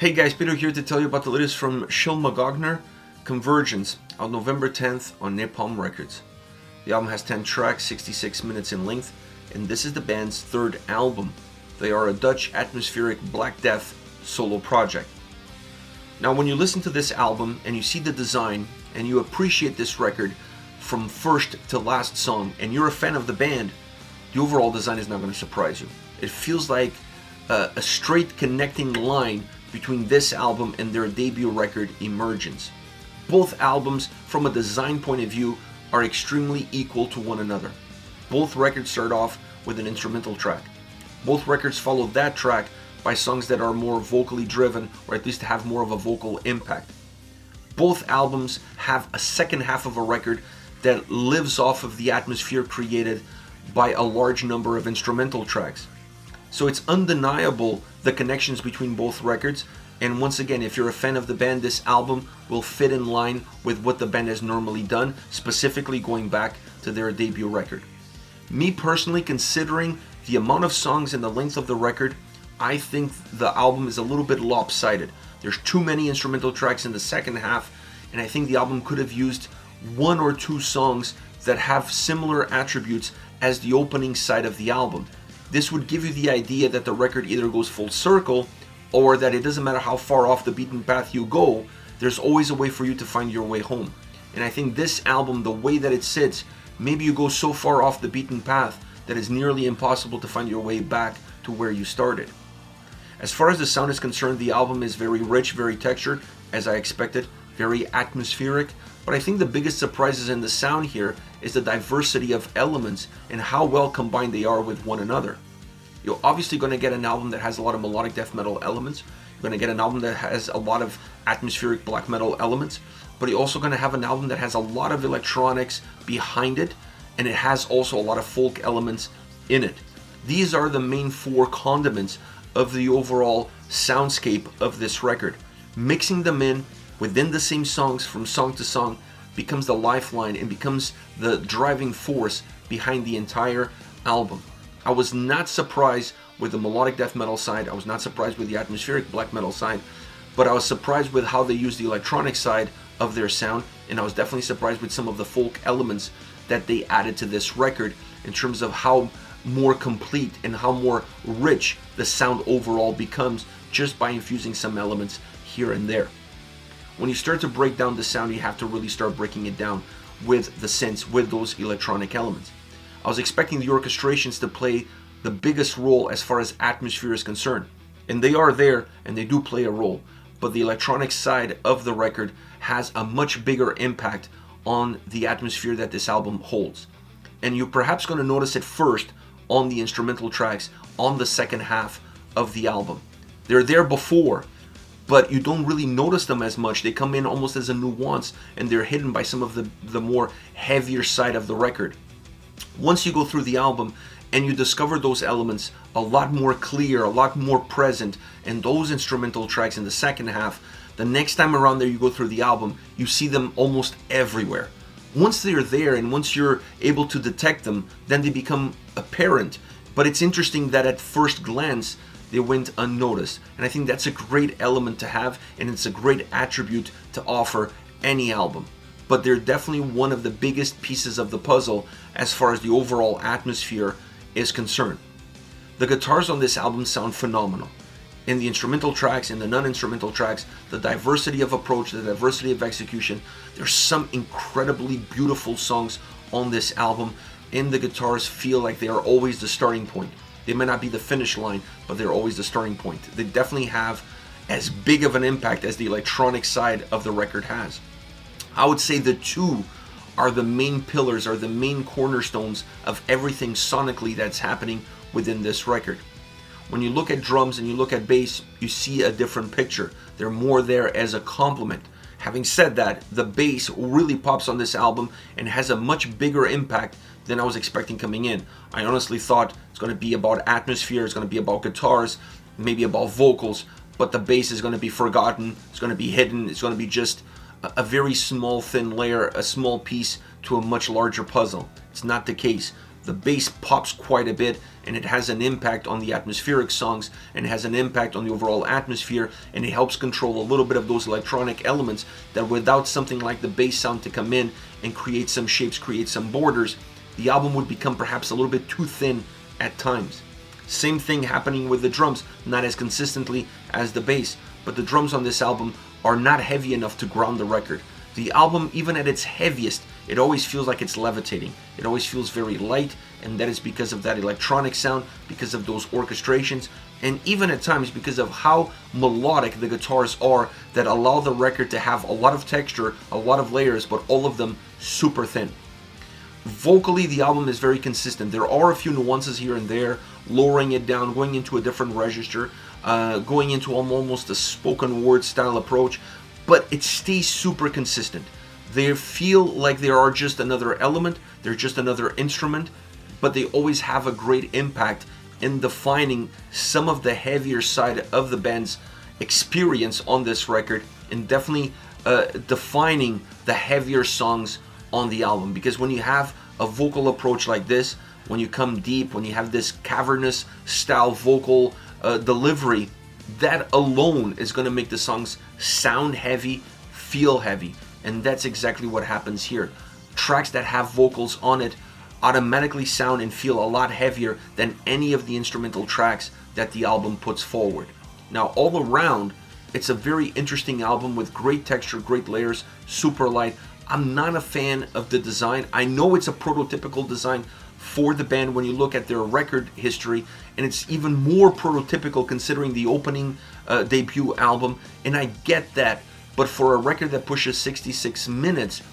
Hey guys, Peter here to tell you about the latest from Shylmagoghnar, Convergence, on November 10th on Napalm Records. The album has 10 tracks, 66 minutes in length, and this is the band's third album. They are a Dutch atmospheric Black Death solo project. Now when you listen to this album and you see the design and you appreciate this record from first to last song and you're a fan of the band, the overall design is not going to surprise you. It feels like a straight connecting line between this album and their debut record, Emergence. Both albums, from a design point of view, are extremely equal to one another. Both records start off with an instrumental track. Both records follow that track by songs that are more vocally driven, or at least have more of a vocal impact. Both albums have a second half of a record that lives off of the atmosphere created by a large number of instrumental tracks. So it's undeniable the connections between both records, and once again, if you're a fan of the band, this album will fit in line with what the band has normally done, specifically going back to their debut record. Me personally, considering the amount of songs and the length of the record, I think the album is a little bit lopsided. There's too many instrumental tracks in the second half, and I think the album could have used one or two songs that have similar attributes as the opening side of the album. This would give you the idea that the record either goes full circle, or that it doesn't matter how far off the beaten path you go, there's always a way for you to find your way home. And I think this album, the way that it sits, maybe you go so far off the beaten path that it's nearly impossible to find your way back to where you started. As far as the sound is concerned, the album is very rich, very textured, as I expected, very atmospheric, but I think the biggest surprises in the sound here is the diversity of elements and how well combined they are with one another. You're obviously going to get an album that has a lot of melodic death metal elements. You're going to get an album that has a lot of atmospheric black metal elements, but you're also going to have an album that has a lot of electronics behind it, and it has also a lot of folk elements in it. These are the main four condiments of the overall soundscape of this record. Mixing them in within the same songs from song to song becomes the lifeline and becomes the driving force behind the entire album. I was not surprised with the melodic death metal side, I was not surprised with the atmospheric black metal side, but I was surprised with how they used the electronic side of their sound, and I was definitely surprised with some of the folk elements that they added to this record in terms of how more complete and how more rich the sound overall becomes just by infusing some elements here and there. When you start to break down the sound, you have to really start breaking it down with the synths, with those electronic elements. I was expecting the orchestrations to play the biggest role as far as atmosphere is concerned, and they are there and they do play a role, but the electronic side of the record has a much bigger impact on the atmosphere that this album holds. And you're perhaps going to notice it first on the instrumental tracks on the second half of the album. They're there before, but you don't really notice them as much. They come in almost as a nuance, and they're hidden by some of the more heavier side of the record. Once you go through the album and you discover those elements a lot more clear, a lot more present, and those instrumental tracks in the second half, the next time around there you go through the album, you see them almost everywhere. Once they're there and once you're able to detect them, then they become apparent. But it's interesting that at first glance, they went unnoticed. And I think that's a great element to have, and it's a great attribute to offer any album. But they're definitely one of the biggest pieces of the puzzle as far as the overall atmosphere is concerned. The guitars on this album sound phenomenal. In the instrumental tracks, in the non-instrumental tracks, the diversity of approach, the diversity of execution, there's some incredibly beautiful songs on this album, and the guitars feel like they are always the starting point. They may not be the finish line, but they're always the starting point. They definitely have as big of an impact as the electronic side of the record has. I would say the two are the main pillars, are the main cornerstones of everything sonically that's happening within this record. When you look at drums and you look at bass, you see a different picture. They're more there as a complement. Having said that, the bass really pops on this album and has a much bigger impact than I was expecting coming in. I honestly thought it's going to be about atmosphere, it's going to be about guitars, maybe about vocals, but the bass is going to be forgotten, it's going to be hidden, it's going to be just a very small thin layer, a small piece to a much larger puzzle. It's not the case. The bass pops quite a bit, and it has an impact on the atmospheric songs, and it has an impact on the overall atmosphere, and it helps control a little bit of those electronic elements that without something like the bass sound to come in and create some shapes, create some borders, the album would become perhaps a little bit too thin at times. Same thing happening with the drums, not as consistently as the bass, but the drums on this album are not heavy enough to ground the record. The album, even at its heaviest, it always feels like it's levitating. It always feels very light, and that is because of that electronic sound, because of those orchestrations, and even at times because of how melodic the guitars are that allow the record to have a lot of texture, a lot of layers, but all of them super thin. Vocally, the album is very consistent. There are a few nuances here and there, lowering it down, going into a different register, going into almost a spoken word style approach, but it stays super consistent. They feel like they are just another element, they're just another instrument, but they always have a great impact in defining some of the heavier side of the band's experience on this record, and definitely defining the heavier songs on the album. Because when you have a vocal approach like this, when you come deep, when you have this cavernous style vocal delivery, that alone is going to make the songs sound heavy, feel heavy, and that's exactly what happens here. Tracks that have vocals on it automatically sound and feel a lot heavier than any of the instrumental tracks that the album puts forward. Now, all around, it's a very interesting album with great texture, great layers, super light. I'm not a fan of the design. I know it's a prototypical design for the band when you look at their record history, and it's even more prototypical considering the opening debut album, and I get that, but for a record that pushes 66 minutes,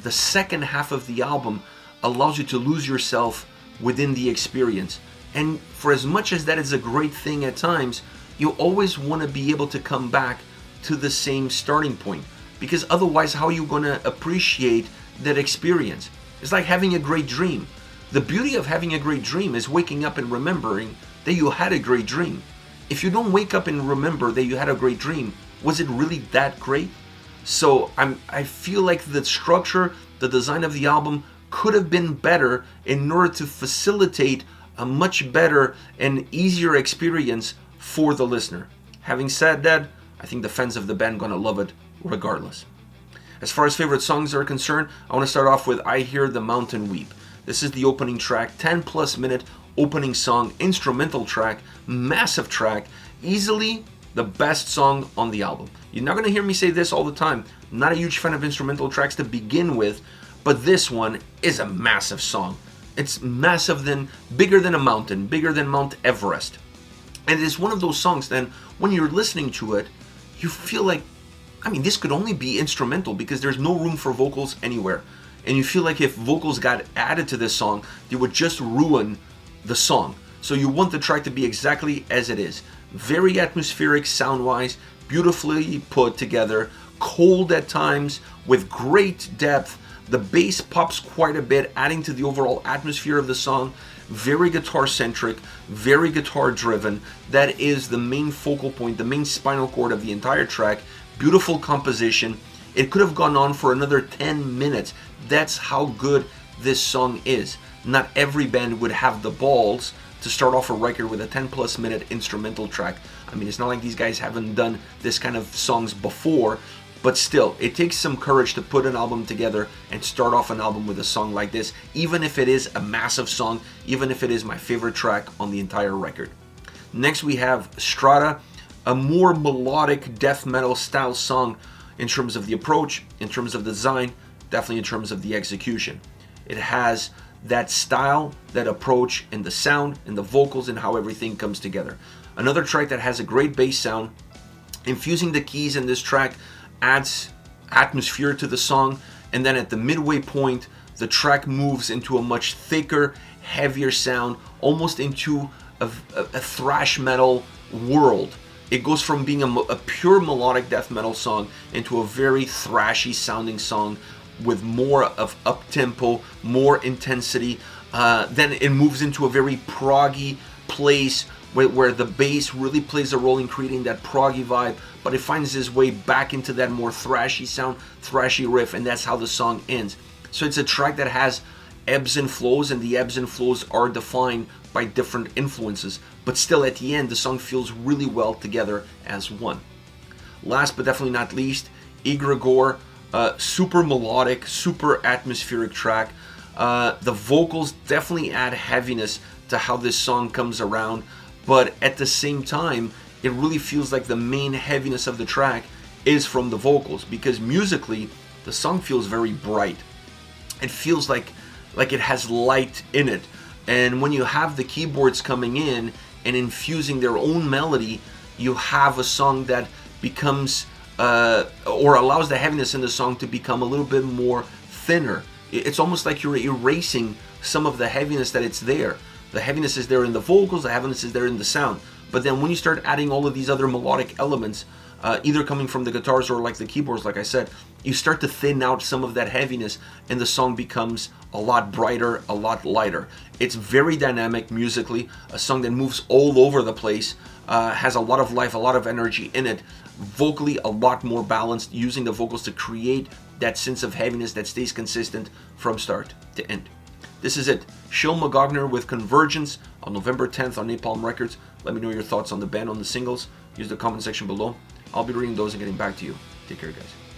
the second half of the album allows you to lose yourself within the experience. And for as much as that is a great thing at times, you always want to be able to come back to the same starting point, because otherwise how are you going to appreciate that experience? It's like having a great dream. The beauty of having a great dream is waking up and remembering that you had a great dream. If you don't wake up and remember that you had a great dream, was it really that great? So I feel like the structure, the design of the album could have been better in order to facilitate a much better and easier experience for the listener. Having said that, I think the fans of the band are gonna love it regardless. As far as favorite songs are concerned, I want to start off with I Hear the Mountain Weep. This is the opening track, 10 plus minute opening song, instrumental track, massive track, easily the best song on the album. You're not going to hear me say this all the time. I'm not a huge fan of instrumental tracks to begin with, but this one is a massive song. It's massive, bigger than a mountain, bigger than Mount Everest. And it is one of those songs then, when you're listening to it, you feel like, this could only be instrumental because there's no room for vocals anywhere. And you feel like if vocals got added to this song, they would just ruin the song. So you want the track to be exactly as it is. Very atmospheric sound-wise, beautifully put together, cold at times, with great depth. The bass pops quite a bit, adding to the overall atmosphere of the song. Very guitar-centric, very guitar-driven. That is the main focal point, the main spinal cord of the entire track. Beautiful composition. It could have gone on for another 10 minutes. That's how good this song is. Not every band would have the balls to start off a record with a 10 plus minute instrumental track. It's not like these guys haven't done this kind of songs before, but still, it takes some courage to put an album together and start off an album with a song like this, even if it is a massive song, even if it is my favorite track on the entire record. Next we have Strata, a more melodic death metal style song in terms of the approach, in terms of the design, definitely in terms of the execution. It has that style, that approach, and the sound, and the vocals, and how everything comes together. Another track that has a great bass sound. Infusing the keys in this track adds atmosphere to the song, and then at the midway point, the track moves into a much thicker, heavier sound, almost into a thrash metal world. It goes from being a pure melodic death metal song into a very thrashy sounding song with more of up-tempo, more intensity. Then it moves into a very proggy place where the bass really plays a role in creating that proggy vibe, but it finds its way back into that more thrashy sound, thrashy riff, and that's how the song ends. So it's a track that has ebbs and flows, and the ebbs and flows are defined by different influences, but still at the end the song feels really well together as one. Last but definitely not least, Egregore, super melodic, super atmospheric track. The vocals definitely add heaviness to how this song comes around, but at the same time it really feels like the main heaviness of the track is from the vocals, because musically the song feels very bright. It feels like it has light in it, and when you have the keyboards coming in and infusing their own melody, you have a song that becomes or allows the heaviness in the song to become a little bit more thinner. It's almost like you're erasing some of the heaviness that it's there. The heaviness is there in the vocals, the heaviness is there in the sound, but then when you start adding all of these other melodic elements, either coming from the guitars or like the keyboards, like I said, you start to thin out some of that heaviness and the song becomes a lot brighter, a lot lighter. It's very dynamic musically, a song that moves all over the place, has a lot of life, a lot of energy in it, vocally a lot more balanced, using the vocals to create that sense of heaviness that stays consistent from start to end. This is it. Shylmagoghnar with Convergence on November 10th on Napalm Records. Let me know your thoughts on the band, on the singles. Use the comment section below. I'll be reading those and getting back to you. Take care, guys.